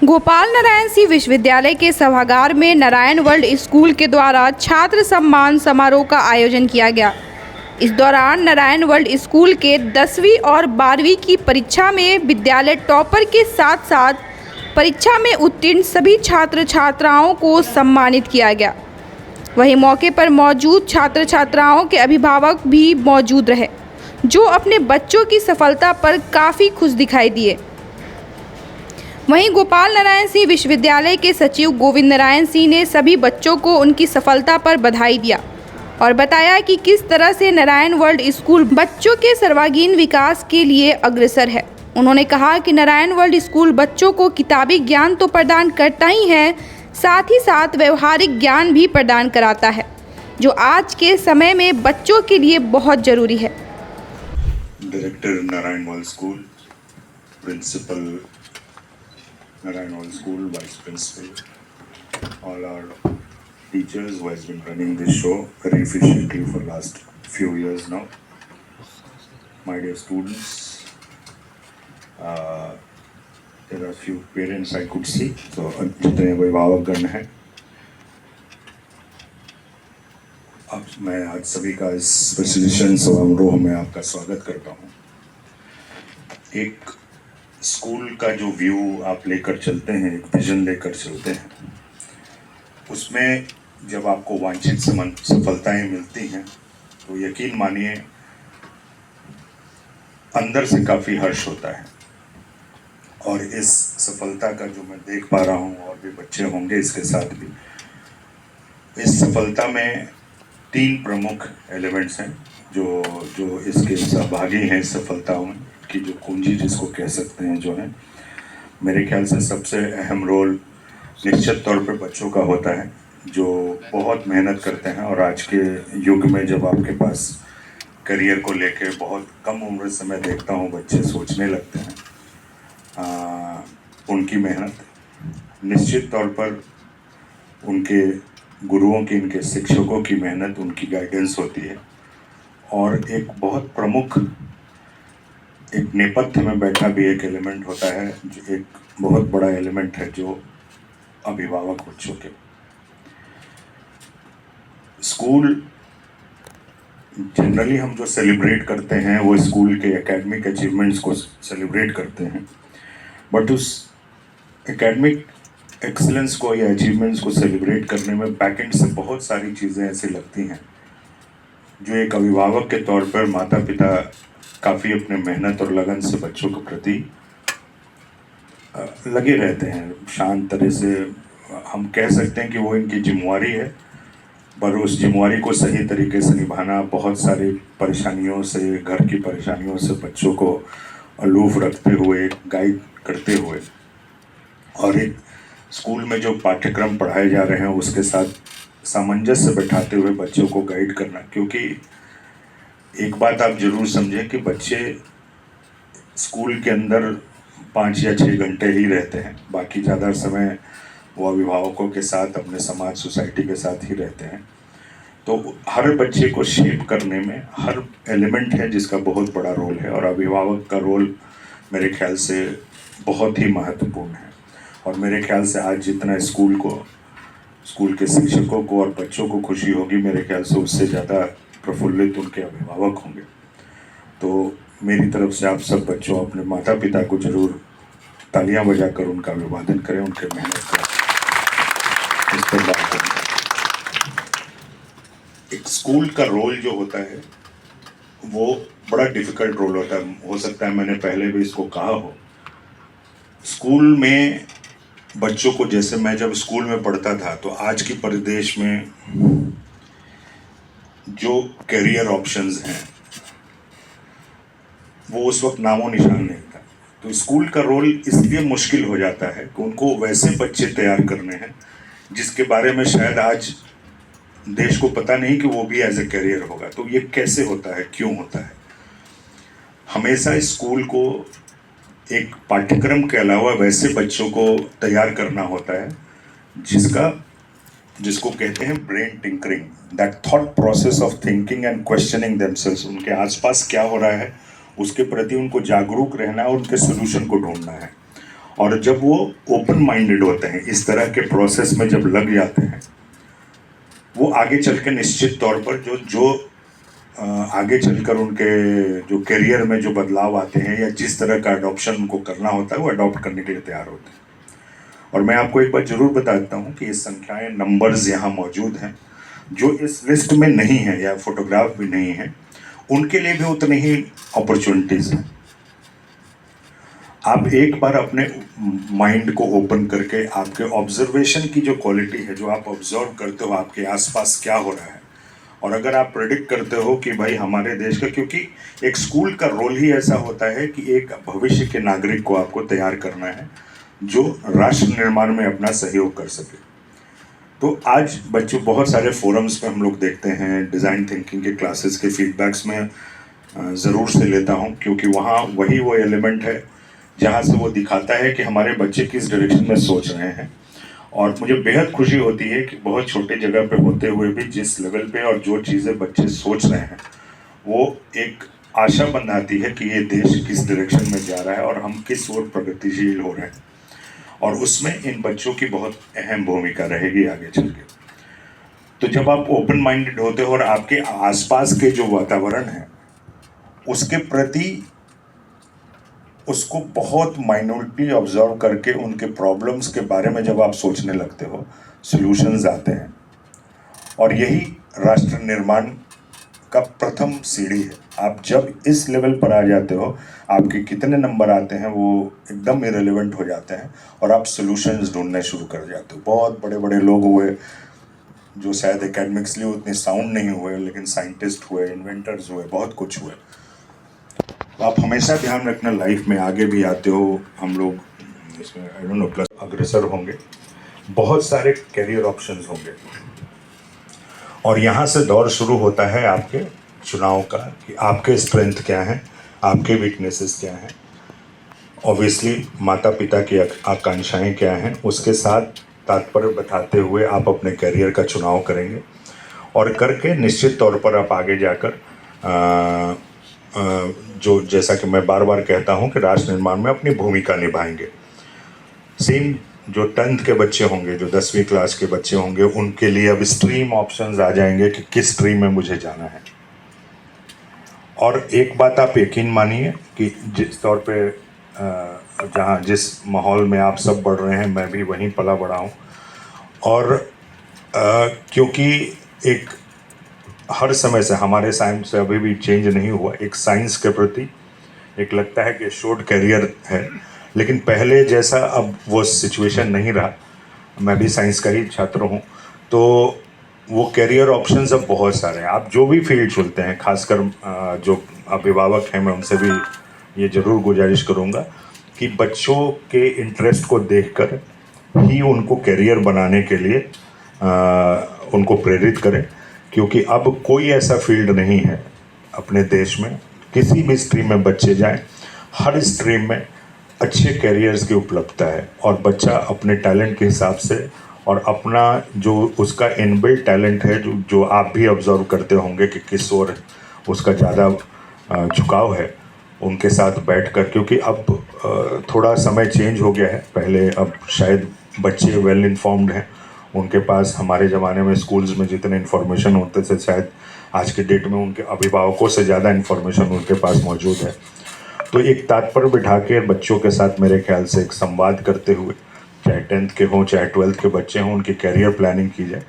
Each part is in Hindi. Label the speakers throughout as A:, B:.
A: गोपाल नारायण सिंह विश्वविद्यालय के सभागार में नारायण वर्ल्ड स्कूल के द्वारा छात्र सम्मान समारोह का आयोजन किया गया। इस दौरान नारायण वर्ल्ड स्कूल के 10वीं और 12वीं की परीक्षा में विद्यालय टॉपर के साथ साथ परीक्षा में उत्तीर्ण सभी छात्र छात्राओं को सम्मानित किया गया। वहीं मौके पर मौजूद छात्र छात्राओं के अभिभावक भी मौजूद रहे, जो अपने बच्चों की सफलता पर काफ़ी खुश दिखाई दिए। वहीं गोपाल नारायण सिंह विश्वविद्यालय के सचिव गोविंद नारायण सिंह ने सभी बच्चों को उनकी सफलता पर बधाई दिया और बताया कि किस तरह से नारायण वर्ल्ड स्कूल बच्चों के सर्वांगीण विकास के लिए अग्रसर है। उन्होंने कहा कि नारायण वर्ल्ड स्कूल बच्चों को किताबी ज्ञान तो प्रदान करता ही है, साथ ही साथ व्यवहारिक ज्ञान भी प्रदान कराता है, जो आज के समय में बच्चों के लिए बहुत ज़रूरी है।
B: Director Narayan world school, principal Narayan World School, Vice Principal, all our teachers who has been running this show very efficiently for last few years now. My dear students, there are few parents I could see, so जितने अभिभावकगण हैं, अब मैं आज सभी का इस प्रेसिडेंशियल समारोह में आपका स्वागत करता हूँ। एक स्कूल का जो व्यू आप लेकर चलते हैं, एक विजन लेकर चलते हैं, उसमें जब आपको वांछित सफलताएं मिलती हैं तो यकीन मानिए अंदर से काफ़ी हर्ष होता है। और इस सफलता का जो मैं देख पा रहा हूँ, और भी बच्चे होंगे इसके साथ भी, इस सफलता में 3 प्रमुख एलिमेंट्स हैं जो इसके सहभागी हैं। सफलताओं में की जो कुंजी जिसको कह सकते हैं जो है, मेरे ख्याल से सबसे अहम रोल निश्चित तौर पे बच्चों का होता है, जो बहुत मेहनत करते हैं। और आज के युग में जब आपके पास करियर को लेके बहुत कम उम्र से मैं देखता हूँ बच्चे सोचने लगते हैं, उनकी मेहनत निश्चित तौर पर उनके गुरुओं की, इनके शिक्षकों की मेहनत, उनकी गाइडेंस होती है। और एक बहुत प्रमुख एक नेपथ्य में बैठा भी एक एलिमेंट होता है, जो एक बहुत बड़ा एलिमेंट है, जो अभिभावक बच्चों के। स्कूल जनरली हम जो सेलिब्रेट करते हैं वो स्कूल के एकेडमिक अचीवमेंट्स को सेलिब्रेट करते हैं, बट उस एकेडमिक एक्सीलेंस को या अचीवमेंट्स को सेलिब्रेट करने में बैकएंड से बहुत सारी चीज़ें ऐसी लगती हैं जो एक अभिभावक के तौर पर माता पिता काफ़ी अपने मेहनत और लगन से बच्चों के प्रति लगे रहते हैं। शांत तरह से हम कह सकते हैं कि वो इनकी जिम्मेवारी है, पर उस जिम्मेवारी को सही तरीके से निभाना, बहुत सारी परेशानियों से, घर की परेशानियों से बच्चों को अलूफ रखते हुए, गाइड करते हुए, और एक स्कूल में जो पाठ्यक्रम पढ़ाए जा रहे हैं उसके साथ सामंजस्य बैठाते हुए बच्चों को गाइड करना। क्योंकि एक बात आप जरूर समझें कि बच्चे स्कूल के अंदर 5 या 6 घंटे ही रहते हैं, बाकी ज़्यादा समय वो अभिभावकों के साथ, अपने समाज, सोसाइटी के साथ ही रहते हैं। तो हर बच्चे को शेप करने में हर एलिमेंट है जिसका बहुत बड़ा रोल है, और अभिभावक का रोल मेरे ख्याल से बहुत ही महत्वपूर्ण है। और मेरे ख्याल से आज जितना स्कूल के शिक्षकों को और बच्चों को खुशी होगी, मेरे ख्याल से उससे ज़्यादा प्रफुल्लित उनके अभिभावक होंगे। तो मेरी तरफ से आप सब बच्चों, अपने माता पिता को जरूर तालियां बजाकर उनका अभिवादन करें, उनके मेहनत का इस पर बात करें। एक स्कूल का रोल जो होता है वो बड़ा डिफिकल्ट रोल होता है। हो सकता है मैंने पहले भी इसको कहा हो। स्कूल में बच्चों को, जैसे मैं जब स्कूल में पढ़ता था, तो आज की परिदेश में जो करियर ऑप्शंस हैं वो उस वक्त नामो निशान नहीं था। तो स्कूल का रोल इसलिए मुश्किल हो जाता है कि उनको वैसे बच्चे तैयार करने हैं जिसके बारे में शायद आज देश को पता नहीं कि वो भी एज ए करियर होगा। तो ये कैसे होता है, क्यों होता है? हमेशा स्कूल को एक पाठ्यक्रम के अलावा वैसे बच्चों को तैयार करना होता है जिसको कहते हैं brain tinkering, that thought process of thinking and questioning themselves. उनके आसपास क्या हो रहा है उसके प्रति उनको जागरूक रहना है और उनके सोल्यूशन को ढूंढना है। और जब वो ओपन माइंडेड होते हैं, इस तरह के प्रोसेस में जब लग जाते हैं, वो आगे चल के निश्चित तौर पर जो आगे चलकर उनके जो करियर में जो बदलाव आते हैं या जिस तरह का अडॉप्शन उनको करना होता है वो अडॉप्ट करने के लिए तैयार होते हैं। और मैं आपको एक बात जरूर बता देता हूँ कि ये संख्याएं, नंबर्स यहाँ मौजूद हैं, जो इस लिस्ट में नहीं है या फोटोग्राफ भी नहीं है, उनके लिए भी उतनी ही अपॉर्चुनिटीज हैं। आप एक बार अपने माइंड को ओपन करके आपके ऑब्जर्वेशन की जो क्वालिटी है, जो आप ऑब्जर्व करते हो आपके आसपास क्या हो रहा है, और अगर आप प्रेडिक्ट करते हो कि भाई हमारे देश का, क्योंकि एक स्कूल का रोल ही ऐसा होता है कि एक भविष्य के नागरिक को आपको तैयार करना है जो राष्ट्र निर्माण में अपना सहयोग कर सके। तो आज बच्चों बहुत सारे फोरम्स पे हम लोग देखते हैं, डिज़ाइन थिंकिंग के क्लासेस के फीडबैक्स में ज़रूर से लेता हूँ, क्योंकि वहाँ वही वो एलिमेंट है जहाँ से वो दिखाता है कि हमारे बच्चे किस डायरेक्शन में सोच रहे हैं। और मुझे बेहद खुशी होती है कि बहुत छोटे जगह पे होते हुए भी जिस लेवल पे और जो चीज़ें बच्चे सोच रहे हैं, वो एक आशा बनाती है कि ये देश किस डायरेक्शन में जा रहा है और हम किस ओर प्रगतिशील हो रहे हैं, और उसमें इन बच्चों की बहुत अहम भूमिका रहेगी आगे चल के। तो जब आप ओपन माइंडेड होते हो और आपके आसपास के जो वातावरण है उसके प्रति उसको बहुत माइन्यूटली ऑब्जर्व करके उनके प्रॉब्लम्स के बारे में जब आप सोचने लगते हो, सॉल्यूशंस आते हैं। और यही राष्ट्र निर्माण का प्रथम सीढ़ी है। आप जब इस लेवल पर आ जाते हो, आपके कितने नंबर आते हैं वो एकदम इरेलेवेंट हो जाते हैं और आप सॉल्यूशंस ढूंढने शुरू कर जाते हो। बहुत बड़े बड़े लोग हुए जो शायद एकेडमिक्सली उतने साउंड नहीं हुए, लेकिन साइंटिस्ट हुए, इन्वेंटर्स हुए, बहुत कुछ हुए। तो आप हमेशा ध्यान रखना, लाइफ में आगे भी आते हो, हम लोग इसमें आई डोंट नो प्लस अग्रसर होंगे, बहुत सारे करियर ऑप्शंस होंगे, और यहाँ से दौर शुरू होता है आपके चुनाव का कि आपके स्ट्रेंथ क्या हैं, आपके वीकनेसेस क्या हैं, ऑब्वियसली माता पिता की आकांक्षाएं क्या हैं, उसके साथ तात्पर्य बताते हुए आप अपने करियर का चुनाव करेंगे, और करके निश्चित तौर पर आप आगे जाकर जो जैसा कि मैं बार बार कहता हूं कि राष्ट्र निर्माण में अपनी भूमिका निभाएंगे। सेम जो 10th के बच्चे होंगे, जो 10वीं क्लास के बच्चे होंगे, उनके लिए अब स्ट्रीम ऑप्शंस आ जाएंगे कि किस स्ट्रीम में मुझे जाना है। और एक बात आप यकीन मानिए कि जिस तौर पे जहाँ जिस माहौल में आप सब बढ़ रहे हैं, मैं भी वहीं पला बड़ा हूँ, और क्योंकि एक हर समय से हमारे साइंस से अभी भी चेंज नहीं हुआ, एक साइंस के प्रति एक लगता है कि शॉर्ट करियर है, लेकिन पहले जैसा अब वो सिचुएशन नहीं रहा। मैं भी साइंस का ही छात्र हूँ, तो वो करियर ऑप्शंस अब बहुत सारे हैं। आप जो भी फील्ड चुनते हैं, खासकर जो अभिभावक हैं, मैं उनसे भी ये ज़रूर गुजारिश करूँगा कि बच्चों के इंटरेस्ट को देखकर ही उनको करियर बनाने के लिए उनको प्रेरित करें, क्योंकि अब कोई ऐसा फील्ड नहीं है अपने देश में, किसी भी स्ट्रीम में बच्चे जाएं, हर स्ट्रीम में अच्छे कैरियर्स की उपलब्धता है, और बच्चा अपने टैलेंट के हिसाब से और अपना जो उसका इनबिल्ट टैलेंट है, जो आप भी ऑब्जर्व करते होंगे कि किस ओर उसका ज़्यादा झुकाव है, उनके साथ बैठकर, क्योंकि अब थोड़ा समय चेंज हो गया है। पहले अब शायद बच्चे वेल इन्फॉर्म्ड हैं, उनके पास हमारे ज़माने में स्कूल्स में जितने इन्फॉर्मेशन होते थे, शायद आज के डेट में उनके अभिभावकों से ज़्यादा इन्फॉर्मेशन उनके पास मौजूद है। तो एक तात्पर्य बिठा के बच्चों के साथ मेरे ख्याल से एक संवाद करते हुए, चाहे 10th के हों चाहे 12th के बच्चे हों, उनकी कैरियर प्लानिंग की जाए,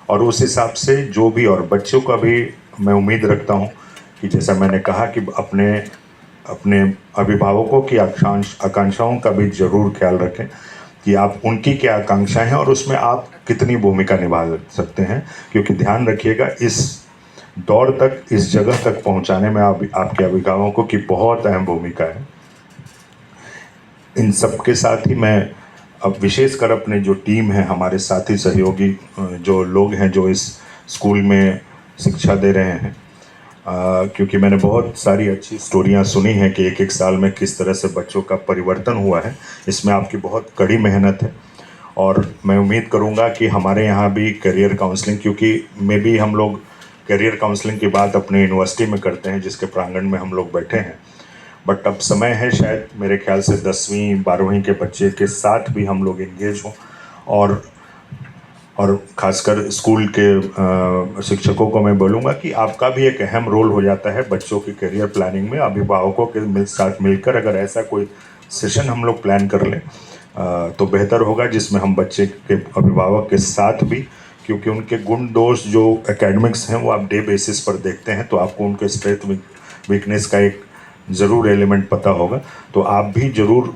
B: और उस हिसाब से जो भी, और बच्चों का भी मैं उम्मीद रखता हूँ कि जैसा मैंने कहा कि अपने अभिभावकों की आकांक्षाओं का भी ज़रूर ख्याल रखें कि आप उनकी क्या आकांक्षाएं हैं और उसमें आप कितनी भूमिका निभा सकते हैं। क्योंकि ध्यान रखिएगा, इस दौर तक, इस जगह तक पहुंचाने में आपके अभिभावकों की बहुत अहम भूमिका है। इन सब के साथ ही मैं अब विशेषकर अपने जो टीम है, हमारे साथी सहयोगी जो लोग हैं जो इस स्कूल में शिक्षा दे रहे हैं, क्योंकि मैंने बहुत सारी अच्छी स्टोरियां सुनी हैं कि एक साल में किस तरह से बच्चों का परिवर्तन हुआ है। इसमें आपकी बहुत कड़ी मेहनत है, और मैं उम्मीद करूंगा कि हमारे यहाँ भी करियर काउंसलिंग, क्योंकि मे भी हम लोग करियर काउंसलिंग की बात अपने यूनिवर्सिटी में करते हैं जिसके प्रांगण में हम लोग बैठे हैं, बट अब समय है शायद मेरे ख्याल से 10वीं 12वीं के बच्चे के साथ भी हम लोग एंगेज हों और ख़ासकर स्कूल के शिक्षकों को मैं बोलूँगा कि आपका भी एक अहम रोल हो जाता है बच्चों की करियर प्लानिंग में। अभिभावकों के साथ मिलकर अगर ऐसा कोई सेशन हम लोग प्लान कर लें तो बेहतर होगा, जिसमें हम बच्चे के अभिभावक के साथ भी, क्योंकि उनके गुण दोष जो एकेडमिक्स हैं वो आप डे बेसिस पर देखते हैं तो आपको उनके स्ट्रेंथ वीकनेस का एक ज़रूर एलिमेंट पता होगा। तो आप भी ज़रूर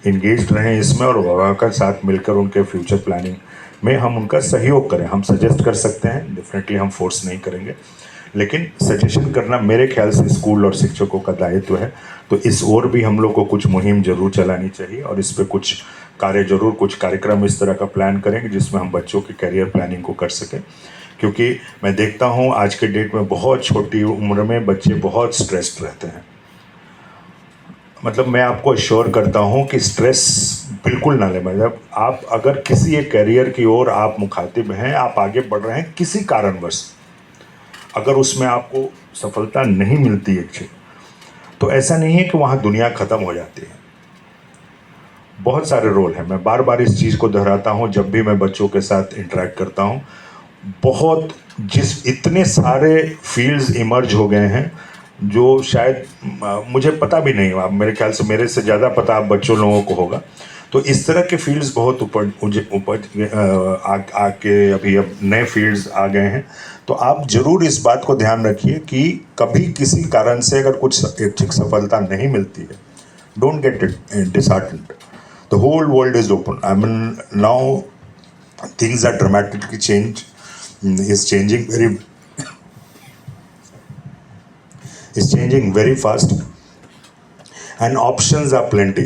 B: इंगेज रहें इसमें और अभिभावक के साथ मिलकर उनके फ्यूचर प्लानिंग में हम उनका सहयोग करें। हम सजेस्ट कर सकते हैं, डेफिनेटली हम फोर्स नहीं करेंगे, लेकिन सजेशन करना मेरे ख्याल से स्कूल और शिक्षकों का दायित्व है। तो इस ओर भी हम लोग को कुछ मुहिम जरूर चलानी चाहिए और इस पे कुछ कार्य जरूर, कुछ कार्यक्रम इस तरह का प्लान करेंगे जिसमें हम बच्चों की करियर प्लानिंग को कर सकें। क्योंकि मैं देखता हूँ आज के डेट में बहुत छोटी उम्र में बच्चे बहुत स्ट्रेस्ड रहते हैं। मतलब मैं आपको अश्योर करता हूँ कि स्ट्रेस बिल्कुल ना लें। मतलब आप अगर किसी एक करियर की ओर आप मुखातिब हैं, आप आगे बढ़ रहे हैं किसी कारणवश, अगर उसमें आपको सफलता नहीं मिलती है तो ऐसा नहीं है कि वहाँ दुनिया ख़त्म हो जाती है। बहुत सारे रोल हैं। मैं बार बार इस चीज़ को दोहराता हूँ जब भी मैं बच्चों के साथ इंटरेक्ट करता हूँ। इतने सारे फील्ड्स इमर्ज हो गए हैं जो शायद मुझे पता भी नहीं। आप मेरे ख्याल से मेरे से ज़्यादा पता आप बच्चों लोगों को होगा। तो इस तरह के फील्ड्स बहुत आके अभी अब नए फील्ड्स आ गए हैं। तो आप ज़रूर इस बात को ध्यान रखिए कि कभी किसी कारण से अगर कुछ इच्छित सफलता नहीं मिलती है, don't get disheartened. The whole world is open. I mean now things are dramatically changing very fast and options are plenty.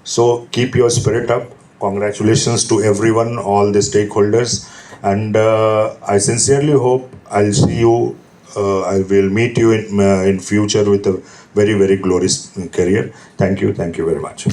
B: So keep your spirit up. Congratulations to everyone, all the stakeholders, and I sincerely hope I'll see you, I will meet you in future with a very, very glorious career. Thank you very much.